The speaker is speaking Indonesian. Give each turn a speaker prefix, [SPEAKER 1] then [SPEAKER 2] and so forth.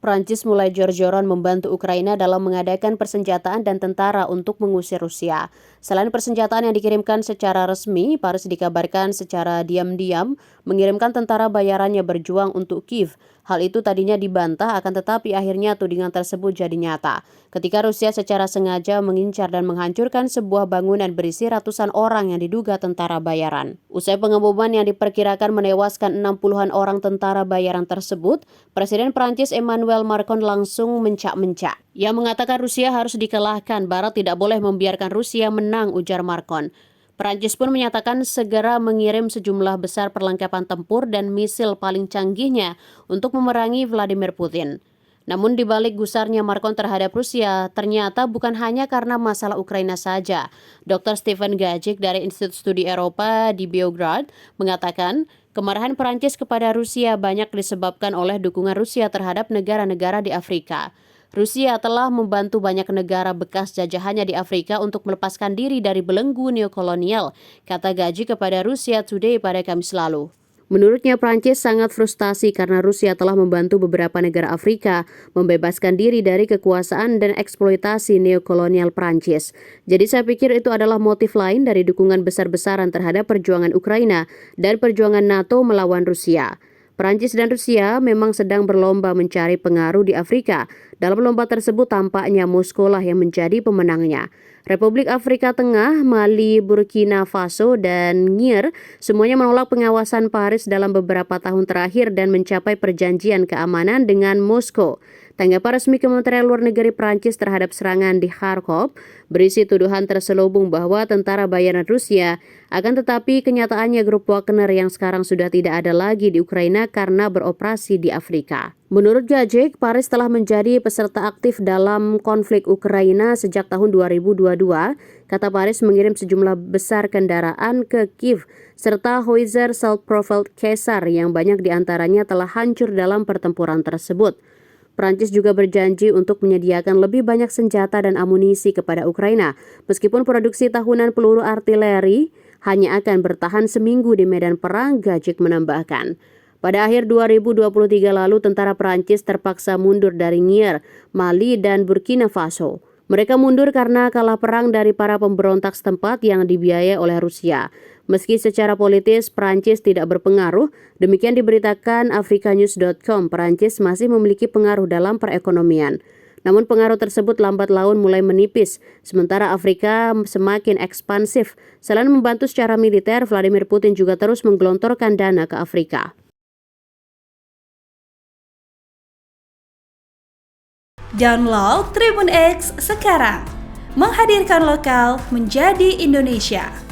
[SPEAKER 1] Prancis mulai jor-joran membantu Ukraina dalam mengadakan persenjataan dan tentara untuk mengusir Rusia. Selain persenjataan yang dikirimkan secara resmi, Paris dikabarkan secara diam-diam mengirimkan tentara bayarannya berjuang untuk Kiev. Hal itu tadinya dibantah, akan tetapi akhirnya tudingan tersebut jadi nyata. Ketika Rusia secara sengaja mengincar dan menghancurkan sebuah bangunan berisi ratusan orang yang diduga tentara bayaran. Usai pengeboman yang diperkirakan menewaskan 60-an orang tentara bayaran tersebut, Presiden Prancis Emmanuel Macron langsung mencak-mencak. Ia mengatakan Rusia harus dikalahkan, Barat tidak boleh membiarkan Rusia menang, ujar Macron. Prancis pun menyatakan segera mengirim sejumlah besar perlengkapan tempur dan misil paling canggihnya untuk memerangi Vladimir Putin. Namun di balik gusarnya Macron terhadap Rusia, ternyata bukan hanya karena masalah Ukraina saja. Dr. Stefan Gajic dari Institut Studi Eropa di Beograd mengatakan, kemarahan Prancis kepada Rusia banyak disebabkan oleh dukungan Rusia terhadap negara-negara di Afrika. Rusia telah membantu banyak negara bekas jajahannya di Afrika untuk melepaskan diri dari belenggu neokolonial, kata Gajic kepada Russia Today pada Kamis lalu. Menurutnya, Prancis sangat frustasi karena Rusia telah membantu beberapa negara Afrika membebaskan diri dari kekuasaan dan eksploitasi neokolonial Prancis. Jadi saya pikir itu adalah motif lain dari dukungan besar-besaran terhadap perjuangan Ukraina dan perjuangan NATO melawan Rusia. Prancis dan Rusia memang sedang berlomba mencari pengaruh di Afrika. Dalam lomba tersebut tampaknya Moskow lah yang menjadi pemenangnya. Republik Afrika Tengah, Mali, Burkina Faso, dan Niger semuanya menolak pengawasan Paris dalam beberapa tahun terakhir dan mencapai perjanjian keamanan dengan Moskow. Tanggapan resmi Kementerian Luar Negeri Prancis terhadap serangan di Kharkov berisi tuduhan terselubung bahwa tentara bayaran Rusia, akan tetapi kenyataannya grup Wagner yang sekarang sudah tidak ada lagi di Ukraina karena beroperasi di Afrika. Menurut Gajic, Paris telah menjadi peserta aktif dalam konflik Ukraina sejak tahun 2022. Kata Paris mengirim sejumlah besar kendaraan ke Kiev serta howitzer self-propelled Caesar yang banyak diantaranya telah hancur dalam pertempuran tersebut. Prancis juga berjanji untuk menyediakan lebih banyak senjata dan amunisi kepada Ukraina, meskipun produksi tahunan peluru artileri hanya akan bertahan seminggu di medan perang, Gajic menambahkan. Pada akhir 2023 lalu, tentara Prancis terpaksa mundur dari Niger, Mali, dan Burkina Faso. Mereka mundur karena kalah perang dari para pemberontak setempat yang dibiayai oleh Rusia. Meski secara politis Prancis tidak berpengaruh, demikian diberitakan africanews.com, Prancis masih memiliki pengaruh dalam perekonomian. Namun pengaruh tersebut lambat laun mulai menipis, sementara Afrika semakin ekspansif. Selain membantu secara militer, Vladimir Putin juga terus menggelontorkan dana ke Afrika.
[SPEAKER 2] Download Tribun X sekarang, menghadirkan lokal menjadi Indonesia.